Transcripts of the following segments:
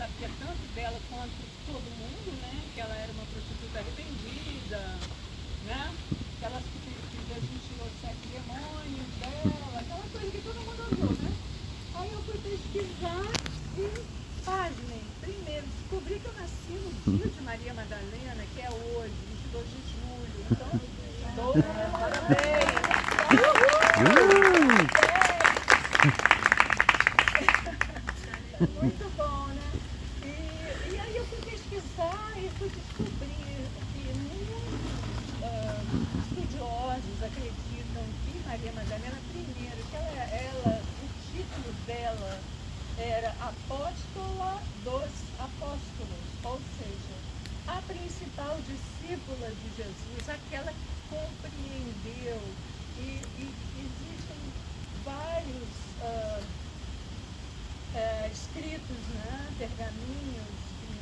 sabe que é tanto dela quanto todo mundo, né? Que ela era uma prostituta arrependida, né? Que Jesus tirou 7 demônios dela, aquela coisa que todo mundo ouviu, né? Aí eu fui pesquisar e, pasmem, primeiro, descobri que eu nasci no dia de Maria Madalena, que é hoje, 22 de julho. Então, parabéns! Muito bom, né? E aí eu fui pesquisar e fui descobrir que muitos estudiosos acreditam que Maria Madalena, primeiro, que o título dela era Apóstola dos Apóstolos, ou seja, a principal discípula de Jesus, aquela que compreendeu. E existem vários escritos, né, pergaminhos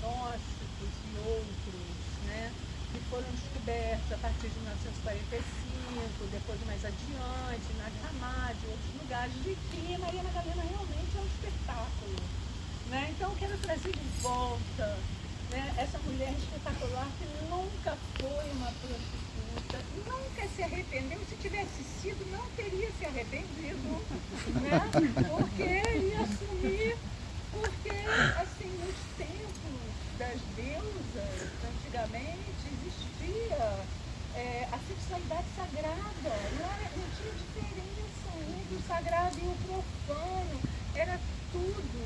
gnósticos e outros, né, que foram descobertos a partir de 1945, depois mais adiante, na Ramad e outros lugares, de que Maria Madalena realmente é um espetáculo, né? Então eu quero trazer de volta, né, essa mulher espetacular que nunca foi uma prostituta, nunca se arrependeu. Se tivesse sido, não teria se arrependido, né? Porque ia assumir, porque assim, nos tempos das deusas, antigamente, existia a sexualidade sagrada, não tinha diferença entre o sagrado e o profano, era tudo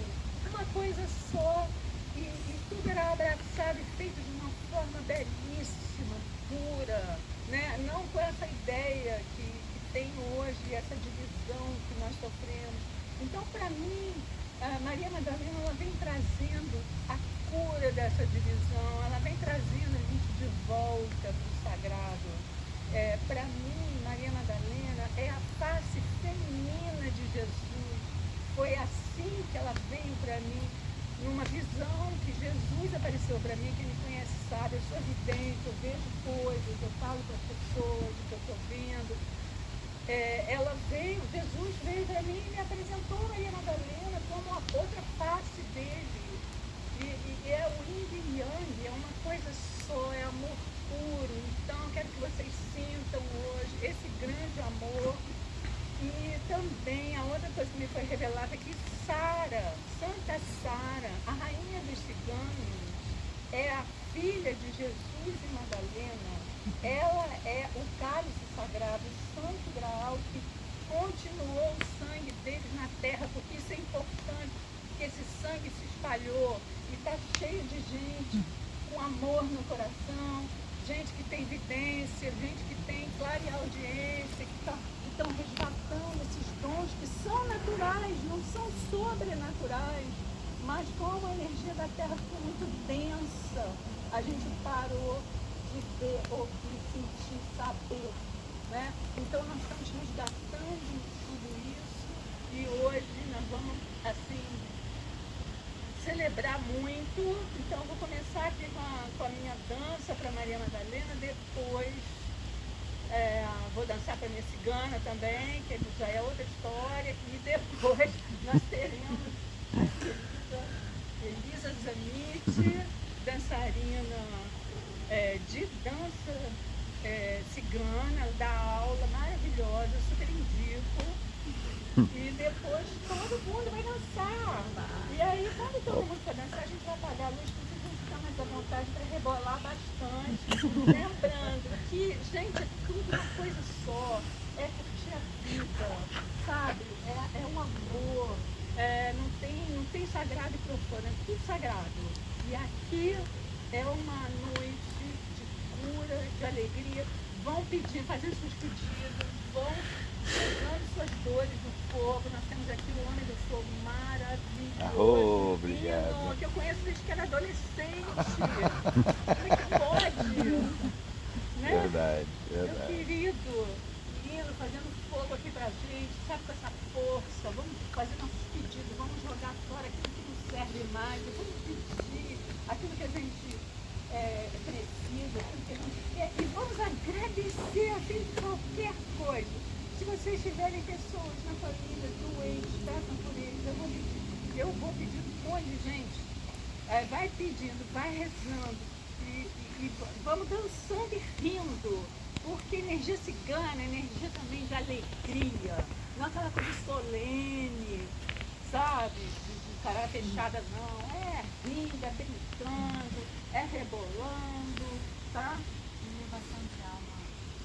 uma coisa só. E tudo era abraçado e feito de uma forma belíssima, pura, né? Não com essa ideia que tem hoje, essa divisão que nós sofremos. Então, para mim, a Maria Madalena, ela vem trazendo a cura dessa divisão, ela vem trazendo a gente de volta para o sagrado. Para mim, Maria Madalena é a face feminina de Jesus. Foi assim que ela veio para mim, numa visão que Jesus apareceu para mim. Quem me conhece sabe, eu sou vidente, eu vejo coisas, eu falo para as pessoas o que eu estou vendo. Jesus veio para mim e me apresentou Maria Madalena como a outra face dele. E é o yin e yang, é uma coisa só, é amor puro. Então eu quero que vocês sintam hoje esse grande amor. E também a outra coisa que me foi revelada é que Sara, Santa Sara, a rainha dos ciganos, é a filha de Jesus e Madalena. Ela é o cálice sagrado, o santo graal que continuou o sangue deles na terra, porque isso é importante, que esse sangue se espalhou e está cheio de gente com amor no coração, gente que tem vidência, gente que tem clareaudiência, que estão resgatando esses dons que são naturais, não são sobrenaturais, mas como a energia da Terra ficou muito densa, a gente parou de ver, ouvir, sentir, saber, né? Então nós estamos resgatando tudo isso e hoje nós vamos, assim, celebrar muito. Então eu vou começar aqui com a minha dança para Maria Madalena, depois vou dançar para minha cigana também, que já é outra história, e depois nós teremos a Elisa Zanite, dançarina de dança cigana, ela dá aula maravilhosa, super indico. E depois todo mundo vai dançar. E aí, quando todo mundo for dançar, a gente vai apagar a luz, porque vocês vão ficar mais à vontade para rebolar bastante. Lembrando que, gente, é tudo uma coisa só. É curtir a vida, sabe? É um amor. Não tem sagrado e profano, é tudo sagrado. E aqui é uma noite de cura, de alegria. Vão pedir, fazendo seus pedidos, vão jogando suas dores no fogo. Nós temos aqui o Homem do Fogo maravilhoso. Obrigado. Que eu conheço desde que era adolescente. Como é que pode? Né? Verdade. Meu querido, lindo, fazendo fogo aqui pra gente, sabe, com essa força. Vamos fazer nossos pedidos, vamos jogar fora aquilo que não serve mais, vamos pedir aquilo que a gente precisa, aquilo que a gente quer, e vamos agradecer assim qualquer coisa. Se vocês tiverem pessoas na família doentes, peçam por eles. Eu vou pedir um monte de gente Vai pedindo, vai rezando e vamos dançando e rindo, porque energia cigana é energia também de alegria, não aquela coisa solene, sabe, de cara fechada, não, é rindo, é brincando, é rebolando, tá? Elevação de alma,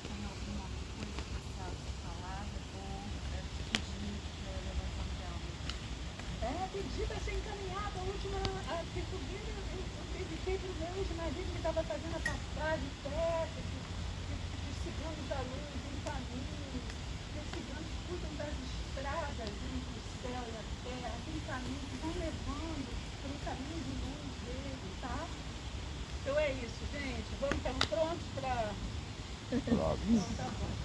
tem alguma coisa especial de falar ou pedir para elevação de alma? Pedi para ser encaminhada. A última, a portuguesa, eu dediquei para o meu ex-marido que estava fazendo a passagem perto, que os ciganos da luz em caminho, que os ciganos cuidam das estradas entre o céu e a terra, aquele caminho que vão levando para o caminho de luz dele, tá? Então é isso, gente. Estamos prontos para... Então tá bom.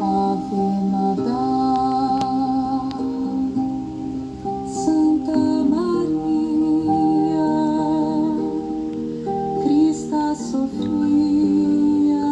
Ave Maria, Santa Maria, Christa Sofia,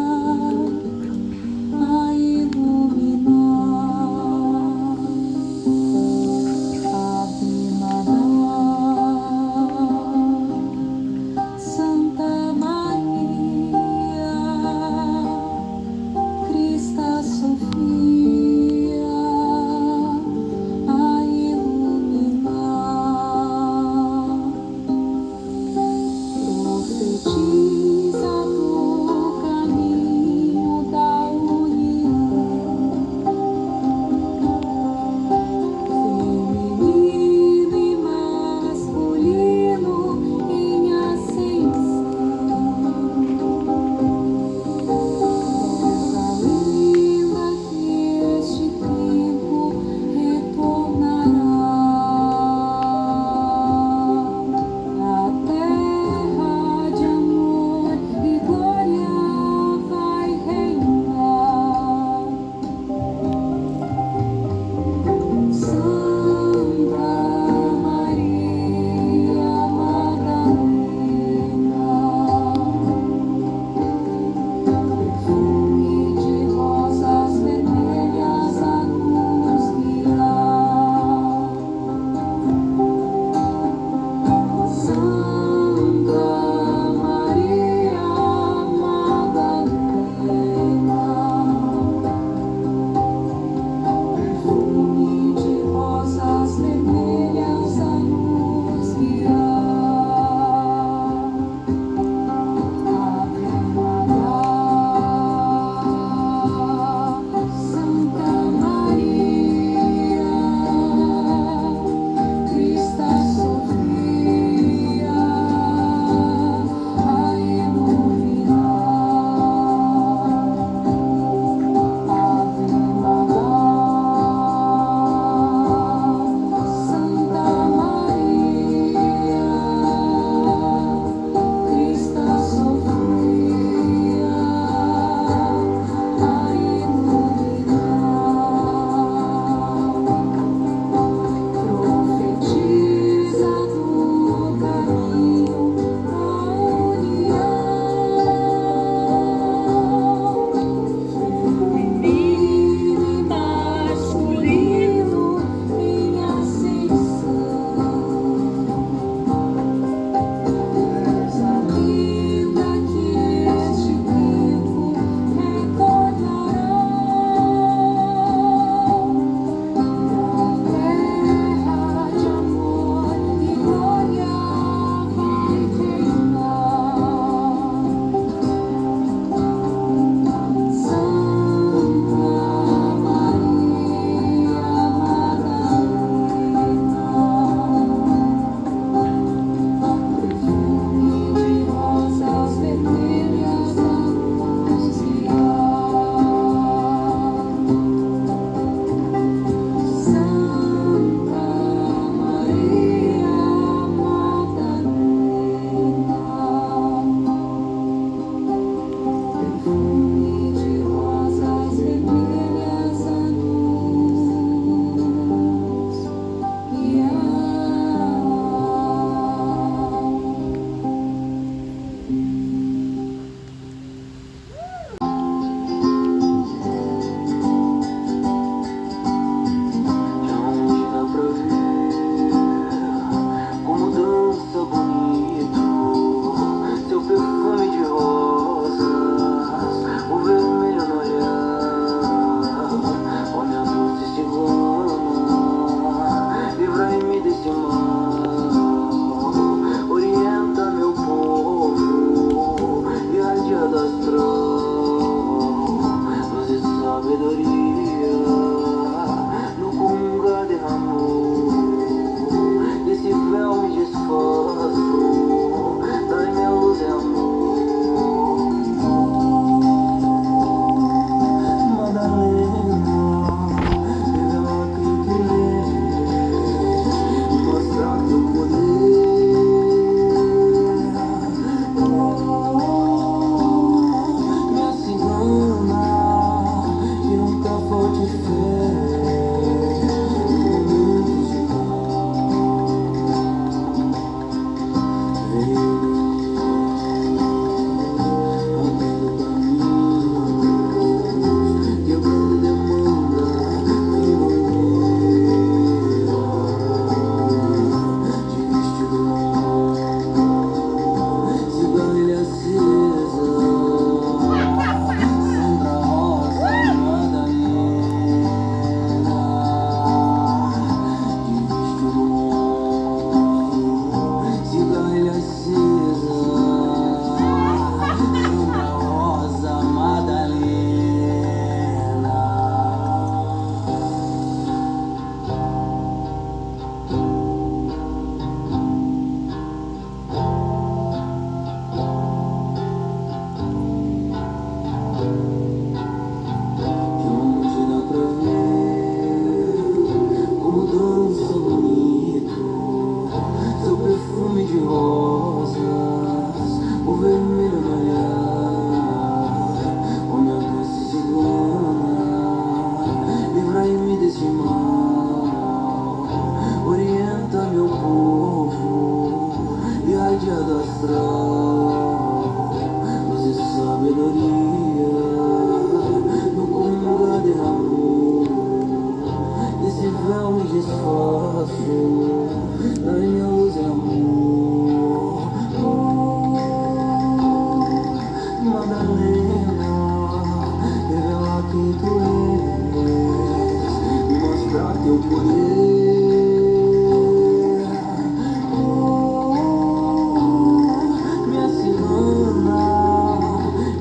Minha semana,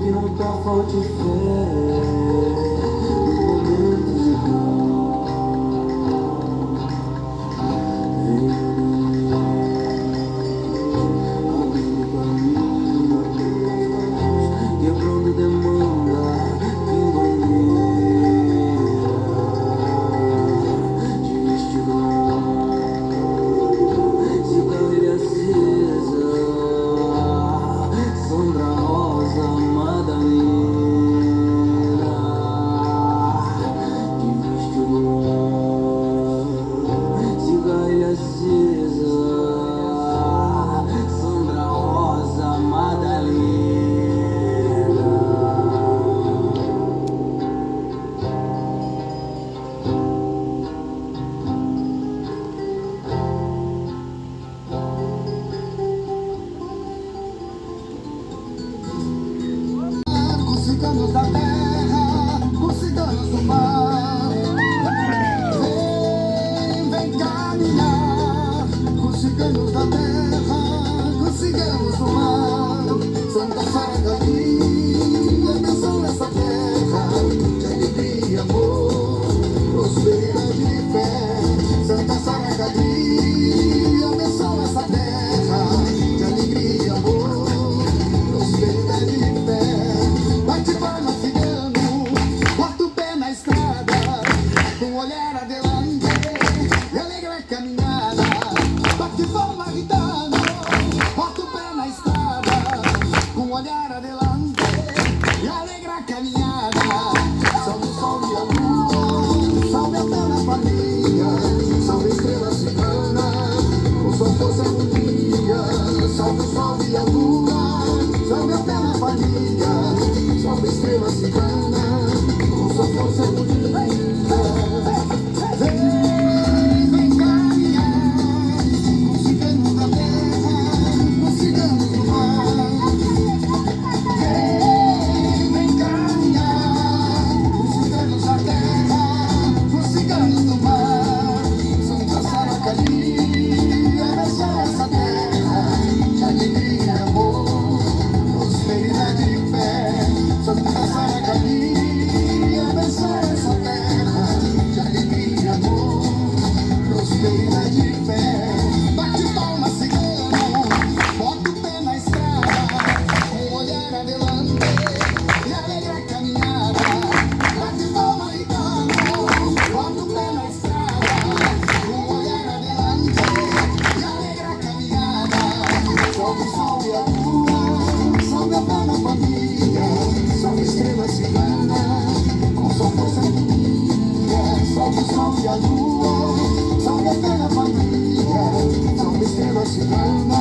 que nunca falte fé nos momentos de abrindo caminho, abrindo as mãos, quebrando demanda, vindo de vestido cigarrilha acesa, sombra rosa, Madalena, de vestido cigarrilha acesa, sombra rosa, Madalena. Com ciganos da terra, com ciganos do mar. Vem caminhar com ciganos da terra, com ciganos do mar. Santa Saragali, abençoa essa terra de alegria, amor, prosperidade e fé. Santa Saragali, abençoa essa terra de alegria, amor, prosperidade e fé. Bate palma, cigano, bota o pé na estrada, com o olhar adelante e alegra a caminhada. Bate palma, gitano, bota o pé na estrada, com o olhar adelante e alegra a caminhada. Salve o sol e a lua, salve a terra família, salve a estrela cigana, com sua força e harmonia. Salve o sol e a lua, salve a terra família, salve a estrela cigana, com sua força e harmonia. Vem caminhar com ciganos da terra, com ciganos do mar. Vem caminhar com ciganos da terra, com ciganos do mar. Santa Saragali, abençoa essa terra de alegria, amor, prosperidade e fé. Santa Saragali, abençoa essa terra de alegria, amor, prosperidade e fé. Bate palma, cigano, bota o pé na estrada, com o olhar adelante e alegra a caminhada. Bate palma, gitano, bota o pé na estrada, com o olhar adelante e alegra a caminhada. Salve o sol e a lua, salve a terra família, salve a estrela cigana, com sua força e harmonia. Salve o sol e a lua, salve a terra família, salve a estrela cigana,